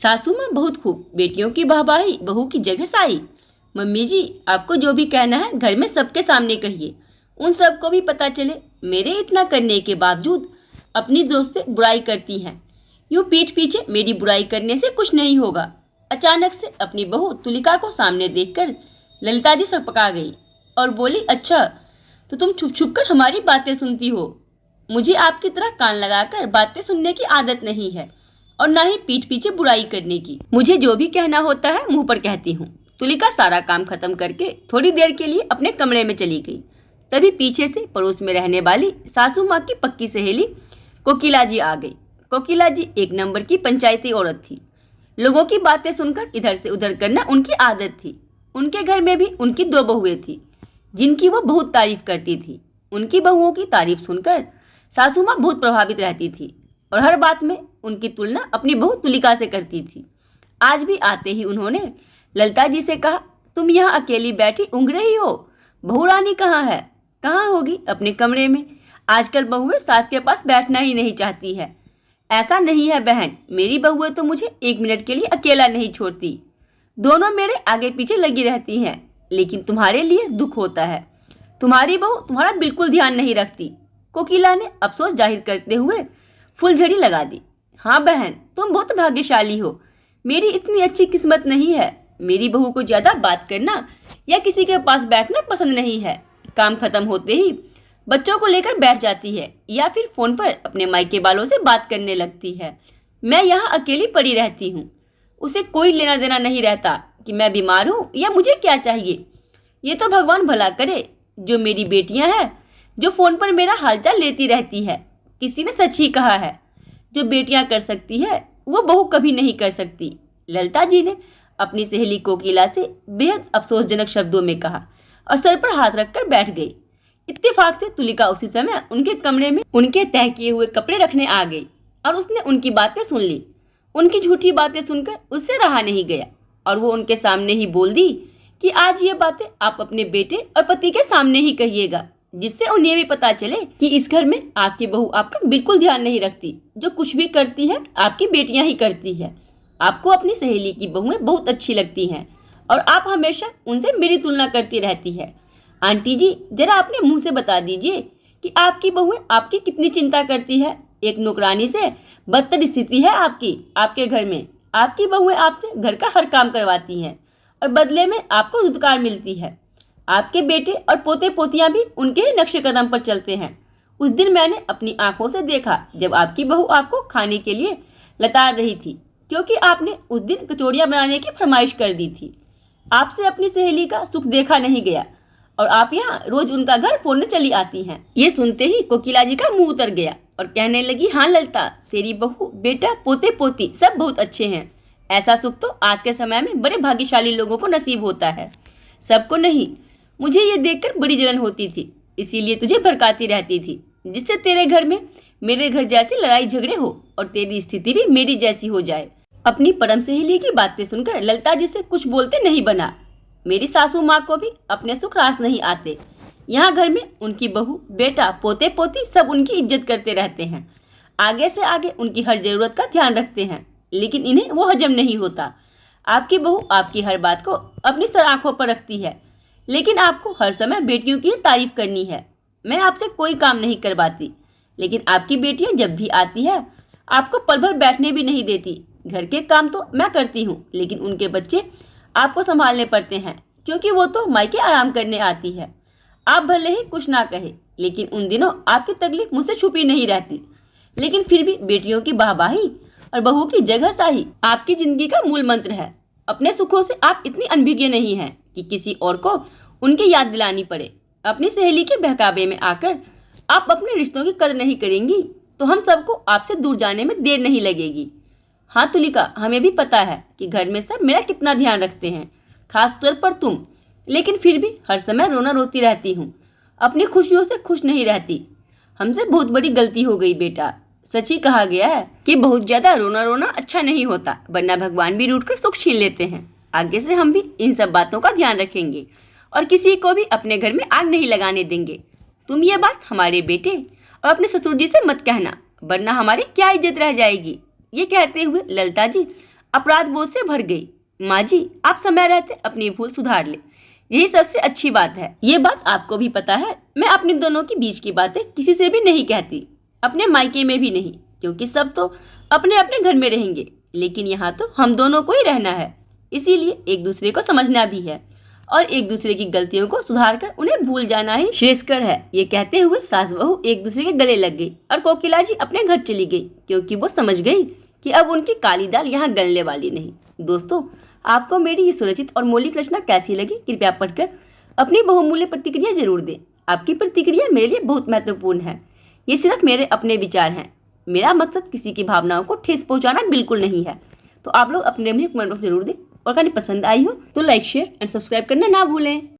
सासू माँ बहुत खूब, बेटियों की वाहवाही बहू की जगह साई। मम्मी जी, आपको जो भी कहना है घर में सबके सामने कहिए, उन सबको भी पता चले मेरे इतना करने के बावजूद अपनी दोस्त से बुराई करती हैं। यूं पीठ पीछे मेरी बुराई करने से कुछ नहीं होगा। अचानक से अपनी बहू तुलिका को सामने देखकर ललिता जी सकपका गई और बोली, अच्छा तो तुम छुप छुप कर हमारी बातें सुनती हो। मुझे आपकी तरह कान लगाकर बातें सुनने की आदत नहीं है और ना ही पीठ पीछे बुराई करने की। मुझे जो भी कहना होता है मुंह पर कहती हूँ। तुलिका सारा काम खत्म करके थोड़ी देर के लिए अपने कमरे में चली गई। तभी पीछे से पड़ोस में रहने वाली सासू माँ की पक्की सहेली कोकिला जी आ गई। कोकिला जी एक नंबर की पंचायती औरत थी। लोगों की बातें सुनकर इधर से उधर करना उनकी आदत थी। उनके घर में भी उनकी 2 बहुएं थी जिनकी वो बहुत तारीफ करती थी। उनकी बहुओं की तारीफ सुनकर सासू माँ बहुत प्रभावित रहती थी और हर बात में उनकी तुलना अपनी बहू तुलिका से करती थी। आज भी आते ही उन्होंने ललिता जी से कहा, तुम यहाँ अकेली बैठी ऊँघ रही हो, बहू रानी कहाँ है? कहाँ होगी? अपने कमरे में। आजकल बहुएं सास के पास बैठना ही नहीं चाहती है। ऐसा नहीं है बहन, मेरी बहुएं तो मुझे 1 मिनट के लिए अकेला नहीं छोड़ती। दोनों मेरे आगे पीछे लगी रहती हैं, लेकिन तुम्हारे लिए दुख होता है। तुम्हारी बहू तुम्हारा बिल्कुल ध्यान नहीं रखती। कोकिला ने अफसोस जाहिर करते हुए फुलझड़ी लगा दी। हाँ बहन, तुम बहुत भाग्यशाली हो। मेरी इतनी अच्छी किस्मत नहीं है। मेरी बहू को ज्यादा बात करना या किसी के पास बैठना पसंद नहीं है। काम खत्म होते ही बच्चों को लेकर बैठ जाती है या फिर फोन पर अपने मायके वालों से बात करने लगती है। मैं यहाँ अकेली पड़ी रहती हूँ। उसे कोई लेना देना नहीं रहता कि मैं बीमार हूँ या मुझे क्या चाहिए। ये तो भगवान भला करे। जो मेरी बेटियां हैं जो फोन पर मेरा हालचाल लेती रहती है। किसी ने सच ही कहा है, जो बेटियां कर सकती है वो बहू कभी नहीं कर सकती। ललिता जी ने अपनी सहेली कोकिला से बेहद अफसोसजनक शब्दों में कहा और सर पर हाथ रखकर बैठ गई। इत्तेफाक से तुलिका उसी समय उनके कमरे में उनके तह किए हुए कपड़े रखने आ गई और उसने उनकी बातें सुन ली। उनकी झूठी बातें सुनकर उससे रहा नहीं गया और वो उनके सामने ही बोल दी कि आज ये बातें आप अपने बेटे और पति के सामने ही कहिएगा, जिससे उन्हें भी पता चले कि इस घर में आपकी बहू आपका बिल्कुल ध्यान नहीं रखती। जो कुछ भी करती है आपकी बेटियां ही करती है। आपको अपनी सहेली की बहुएं बहुत अच्छी लगती हैं और आप हमेशा उनसे मेरी तुलना करती रहती है। आंटी जी, जरा अपने मुंह से बता दीजिए कि आपकी बहुएं आपकी कितनी चिंता करती है। एक नौकरानी से बदतर स्थिति है आपकी। आपके घर में आपकी बहुएं आपसे घर का हर काम करवाती हैं और बदले में आपको दुत्कार मिलती है। आपके बेटे और पोते पोतियां भी उनके ही नक्शे कदम पर चलते हैं। उस दिन मैंने अपनी आंखों से देखा जब आपकी बहू आपको खाने के लिए लताड़ रही थी, क्योंकि आपने उस दिन कचौड़ियां बनाने की फरमाइश कर दी थी। आपसे अपनी सहेली का सुख देखा नहीं गया और आप यहाँ रोज उनका घर फोड़ने चली आती हैं। ये सुनते ही कोकिला जी का मुंह उतर गया और कहने लगी, हाँ ललिता, तेरी बहू बेटा पोते पोती सब बहुत अच्छे हैं। ऐसा सुख तो आज के समय में बड़े भाग्यशाली लोगों को नसीब होता है, सबको नहीं। मुझे ये देखकर बड़ी जलन होती थी, इसीलिए तुझे भड़काती रहती थी, जिससे तेरे घर में मेरे घर जैसी लड़ाई झगड़े हो और तेरी स्थिति भी मेरी जैसी हो जाए। अपनी परम सहेली की बातें सुनकर ललिता जी से कुछ बोलते नहीं बना। मेरी सासू माँ को भी अपने सुख रास नहीं आते। यहाँ घर में उनकी बहू बेटा पोते पोती सब उनकी इज्जत करते रहते हैं, आगे से आगे उनकी हर जरूरत का ध्यान रखते हैं, लेकिन इन्हें वो हजम नहीं होता। आपकी बहू आपकी हर बात को अपनी सर आंखों पर रखती है, लेकिन आपको हर समय बेटियों की तारीफ करनी है। मैं आपसे कोई काम नहीं करवाती, लेकिन आपकी बेटियां जब भी आती है आपको पल भर बैठने भी नहीं देती। घर के काम तो मैं करती हूँ, लेकिन उनके बच्चे आपको संभालने पड़ते हैं, क्योंकि वो तो मायके आराम करने आती है। आप भले ही कुछ ना कहे, लेकिन उन दिनों आपकी तकलीफ मुझसे छुपी नहीं रहती। लेकिन फिर भी बेटियों की वाहवाही और बहू की जगह साही आपकी जिंदगी का मूल मंत्र है। अपने सुखों से आप इतनी अनभिज्ञ नहीं हैं कि किसी और को उनकी याद दिलानी पड़े। अपनी सहेली के बहकावे में आकर आप अपने रिश्तों की कदर नहीं करेंगी तो हम सबको आपसे दूर जाने में देर नहीं लगेगी। हाँ तुलिका, हमें भी पता है कि घर में सब मेरा कितना ध्यान रखते हैं, खास तौर पर तुम, लेकिन फिर भी हर समय रोना रोती रहती हूँ, अपनी खुशियों से खुश नहीं रहती। हमसे बहुत बड़ी गलती हो गई बेटा। सच ही कहा गया है कि बहुत ज्यादा रोना रोना अच्छा नहीं होता, वरना भगवान भी रूठ कर सुख छीन लेते हैं। आगे से हम भी इन सब बातों का ध्यान रखेंगे और किसी को भी अपने घर में आग नहीं लगाने देंगे। तुम ये बात हमारे बेटे और अपने ससुर जी से मत कहना, वरना हमारी क्या इज्जत रह जाएगी। ये कहते हुए ललिता जी अपराध बोध से भर गई। माँ जी, आप समय रहते अपनी भूल सुधार ले, यही सबसे अच्छी बात है। ये बात आपको भी पता है, मैं अपने दोनों के बीच की बातें किसी से भी नहीं कहती, अपने मायके में भी नहीं, क्योंकि सब तो अपने अपने घर में रहेंगे, लेकिन यहाँ तो हम दोनों को ही रहना है, इसीलिए एक दूसरे को समझना भी है और एक दूसरे की गलतियों को सुधार कर उन्हें भूल जाना ही श्रेयस्कर है। ये कहते हुए सास बहू एक दूसरे के गले लग गई और कोकिला जी अपने घर चली गई, क्योंकि वो समझ गई कि अब उनकी काली दाल यहाँ गलने वाली नहीं। दोस्तों, आपको मेरी ये सुरचित और मौलिक रचना कैसी लगी, कृपया पढ़कर अपनी बहुमूल्य प्रतिक्रिया जरूर दें। आपकी प्रतिक्रिया मेरे लिए बहुत महत्वपूर्ण है। ये सिर्फ मेरे अपने विचार हैं, मेरा मकसद किसी की भावनाओं को ठेस पहुंचाना बिल्कुल नहीं है। तो आप लोग अपने मुझे कमेंट बॉक्स जरूर दें और कहानी पसंद आई हो तो लाइक, शेयर एंड सब्सक्राइब करना ना भूलें।